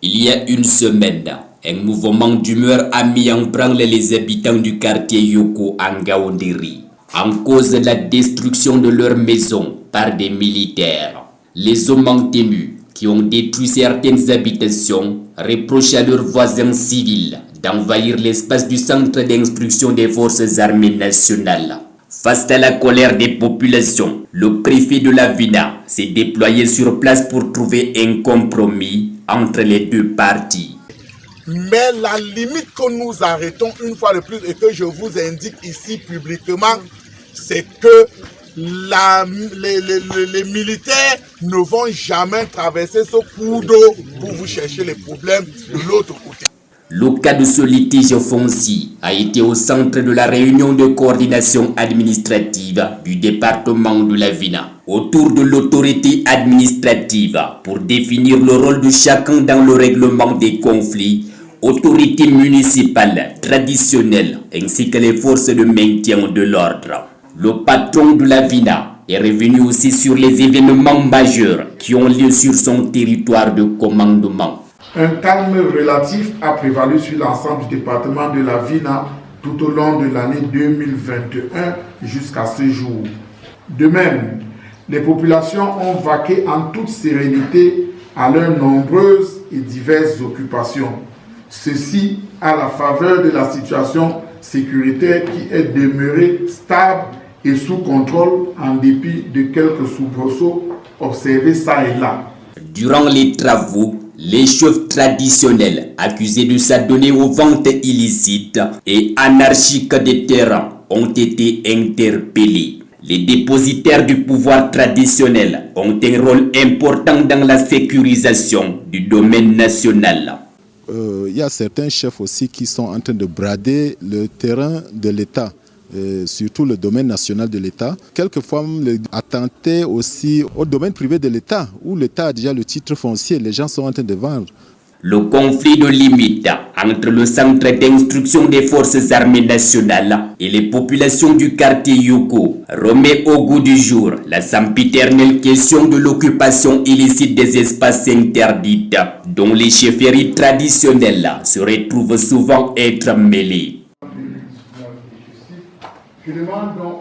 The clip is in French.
Il y a une semaine, un mouvement d'humeur a mis en branle les habitants du quartier Yoko en Ngaoundéry, en cause de la destruction de leur maison par des militaires. Les hommes en tenue qui ont détruit certaines habitations reprochent à leurs voisins civils d'envahir l'espace du centre d'instruction des forces armées nationales. Face à la colère des populations, le préfet de la Vina s'est déployé sur place pour trouver un compromis entre les deux parties. Mais la limite que nous arrêtons une fois de plus et que je vous indique ici publiquement, c'est que les militaires ne vont jamais traverser ce cours d'eau pour vous chercher les problèmes de l'autre côté. Le cas de ce litige foncier a été au centre de la réunion de coordination administrative du département de la Vina, autour de l'autorité administrative pour définir le rôle de chacun dans le règlement des conflits, autorités municipales, traditionnelles, ainsi que les forces de maintien de l'ordre. Le patron de la Vina est revenu aussi sur les événements majeurs qui ont lieu sur son territoire de commandement. Un calme relatif a prévalu sur l'ensemble du département de la Vina tout au long de l'année 2021 jusqu'à ce jour. De même, les populations ont vaqué en toute sérénité à leurs nombreuses et diverses occupations. Ceci à la faveur de la situation sécuritaire qui est demeurée stable et sous contrôle en dépit de quelques soubresauts observés ça et là. Durant les travaux, les chefs traditionnels accusés de s'adonner aux ventes illicites et anarchiques des terrains ont été interpellés. Les dépositaires du pouvoir traditionnel ont un rôle important dans la sécurisation du domaine national. Il y a certains chefs aussi qui sont en train de brader le terrain de l'État. Surtout le domaine national de l'État. Quelquefois, attenter aussi au domaine privé de l'État, où l'État a déjà le titre foncier, les gens sont en train de vendre. Le conflit de limite entre le centre d'instruction des forces armées nationales et les populations du quartier Yoko remet au goût du jour la sempiternelle question de l'occupation illicite des espaces interdits, dont les chefferies traditionnelles se retrouvent souvent être mêlées. Je demande donc